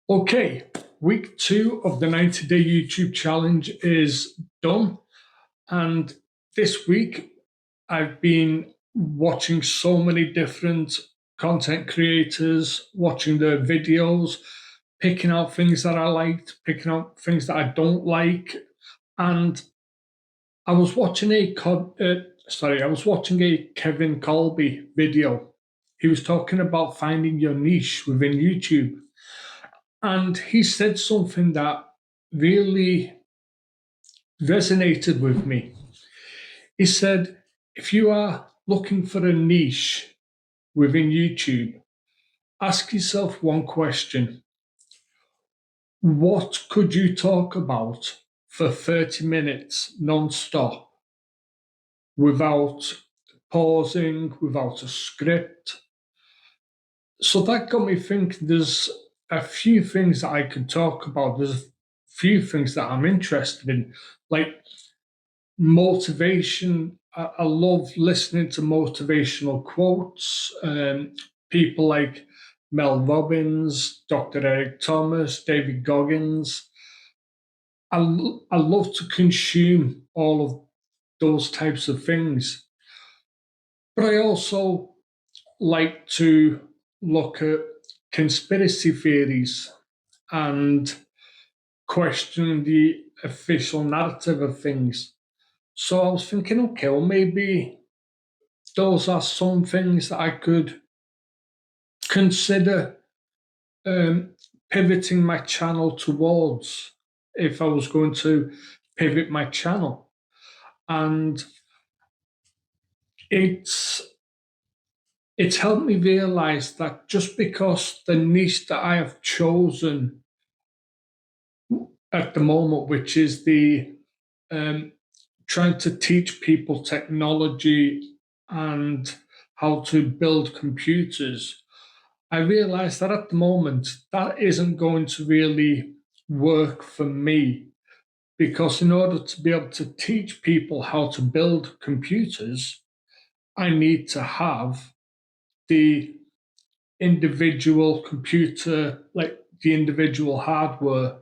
Okay, week two of the 90-day YouTube challenge is done. And this week, I've been watching so many different content creators, watching their videos, picking out things that I liked, picking out things that I don't like. And I was watching I was watching a Kevin Colby video. He was talking about finding your niche within YouTube. And he said something that really resonated with me. He said, if you are looking for a niche within YouTube, ask yourself one question. What could you talk about for 30 minutes non-stop without pausing, without a script? So that got me thinking there's a few things that I could talk about. There's a few things that I'm interested in, like motivation. I love listening to motivational quotes. People like Mel Robbins, Dr. Eric Thomas, David Goggins. I love to consume all of those types of things. But I also like to look at conspiracy theories and question the official narrative of things. So I was thinking, okay, well, maybe those are some things that I could consider um, pivoting my channel towards if I was going to pivot my channel. And it's it's helped me realize that just because the niche that I have chosen at the moment, which is the um, trying to teach people technology and how to build computers, I realized that at the moment that isn't going to really work for me because in order to be able to teach people how to build computers, I need to have the individual computer, like the individual hardware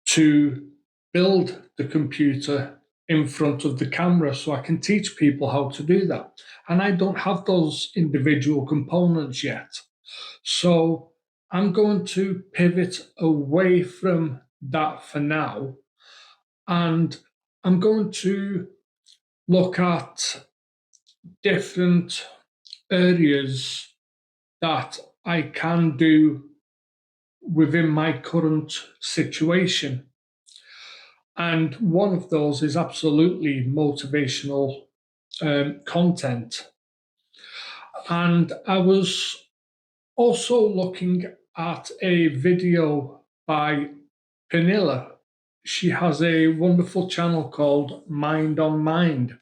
to build the computer in front of the camera so I can teach people how to do that. And I don't have those individual components yet. So I'm going to pivot away from that for now. And I'm going to look at different areas that I can do within my current situation. And one of those is absolutely motivational content. And I was also looking at a video by Penilla. She has a wonderful channel called Mind on Mind,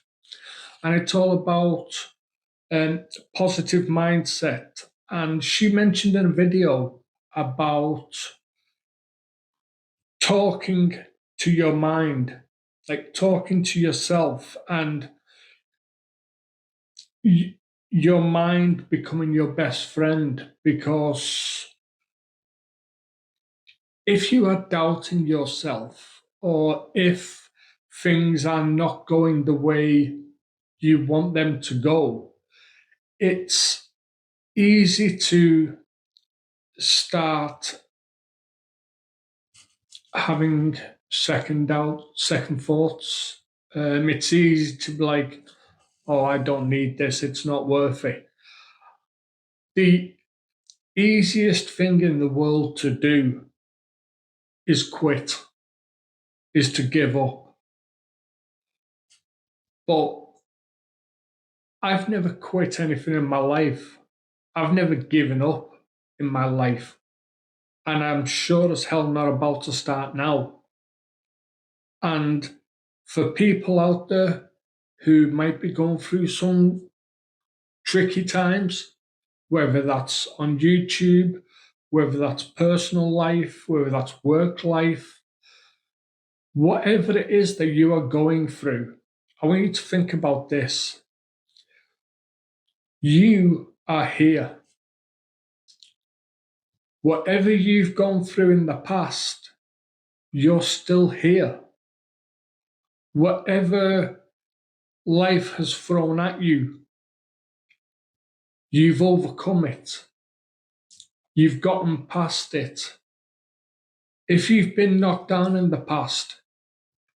and it's all about positive mindset. And she mentioned in a video about talking to your mind, like talking to yourself, and your mind becoming your best friend. Because if you are doubting yourself, or if things are not going the way you want them to go, it's easy to start having second thoughts. It's easy to be like, oh, I don't need this, it's not worth it. The easiest thing in the world to do is quit, is to give up. But I've never quit anything in my life. I've never given up in my life. And I'm sure as hell not about to start now. And for people out there who might be going through some tricky times, whether that's on YouTube, whether that's personal life, whether that's work life, whatever it is that you are going through, I want you to think about this. You are here. Whatever you've gone through in the past, you're still here. Whatever life has thrown at you, you've overcome it. You've gotten past it. If you've been knocked down in the past,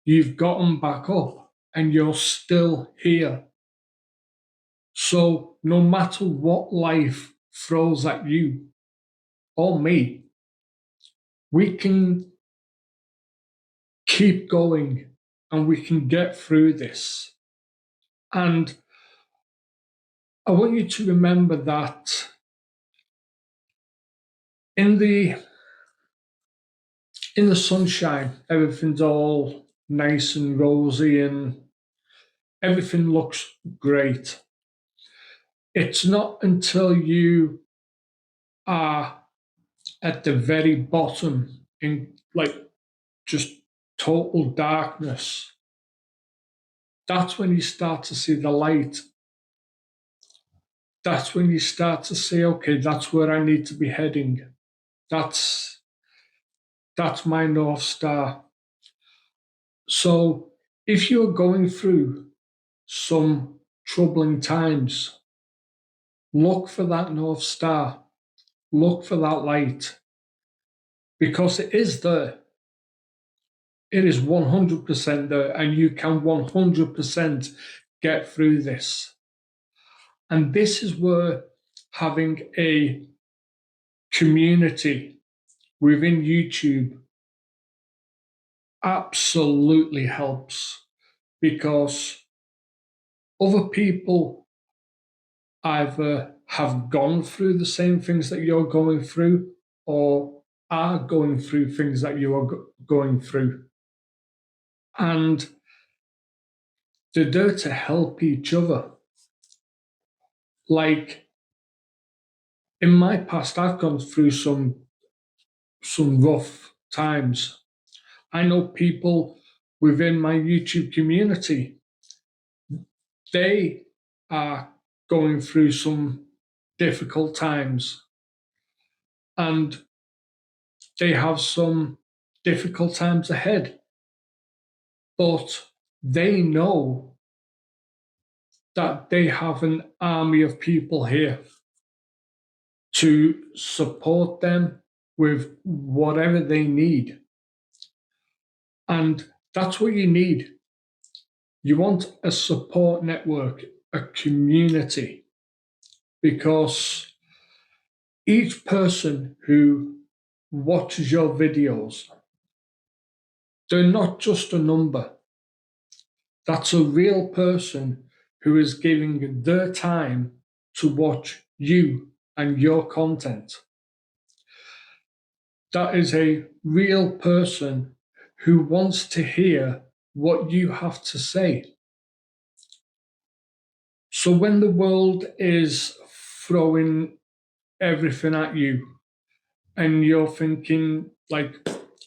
you've gotten back up and you're still here. So no matter what life throws at you or me, we can keep going and we can get through this. And I want you to remember that in the sunshine, everything's all nice and rosy and everything looks great. It's not until you are at the very bottom in just total darkness, that's when you start to see the light. That's when you start to say, okay, that's where I need to be heading. That's my North Star. So if you're going through some troubling times, look for that North Star. Look for that light. Because it is there. It is 100% there, and you can 100% get through this. And this is where having a community within YouTube absolutely helps, because other people either have gone through the same things that you're going through or are going through things that you are going through. And they're there to help each other. Like in my past, I've gone through some rough times. I know people within my YouTube community, they are going through some difficult times and they have some difficult times ahead. But they know that they have an army of people here to support them with whatever they need. And that's what you need. You want a support network, a community, because each person who watches your videos, they're not just a number. That's a real person who is giving their time to watch you and your content. That is a real person who wants to hear what you have to say. So when the world is throwing everything at you and you're thinking, like,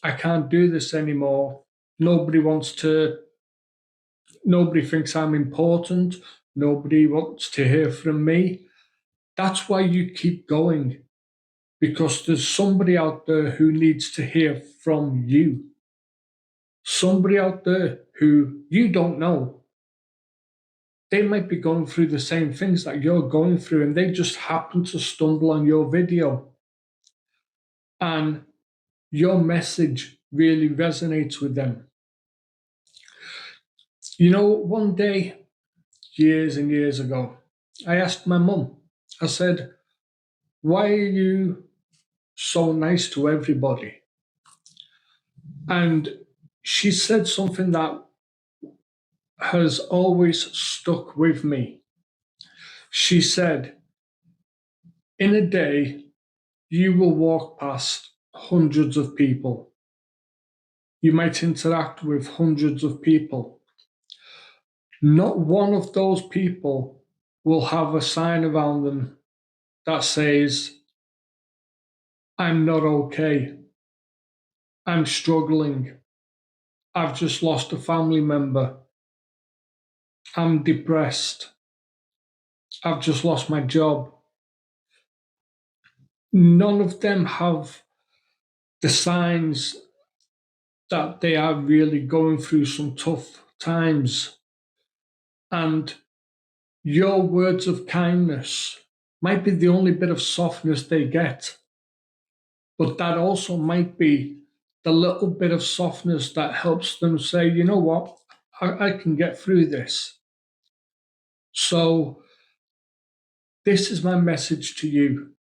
I can't do this anymore, nobody thinks I'm important, nobody wants to hear from me, that's why you keep going, because there's somebody out there who needs to hear from you. Somebody out there who you don't know. They might be going through the same things that you're going through, and they just happen to stumble on your video. And your message really resonates with them. You know, one day, years and years ago, I asked my mum, I said, why are you so nice to everybody? And she said something that has always stuck with me. She said, in a day, you will walk past hundreds of people. You might interact with hundreds of people. Not one of those people will have a sign around them that says, I'm not okay. I'm struggling. I've just lost a family member. I'm depressed. I've just lost my job. none of them have the signs that they are really going through some tough times. And your words of kindness might be the only bit of softness they get, but that also might be the little bit of softness that helps them say, you know what, I can get through this. So, this is my message to you,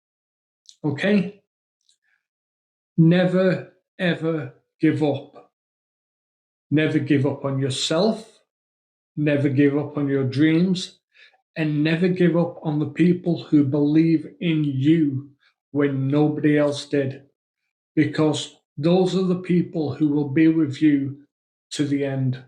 okay? Never, ever give up. Never give up on yourself, never give up on your dreams, and never give up on the people who believe in you when nobody else did, because those are the people who will be with you to the end.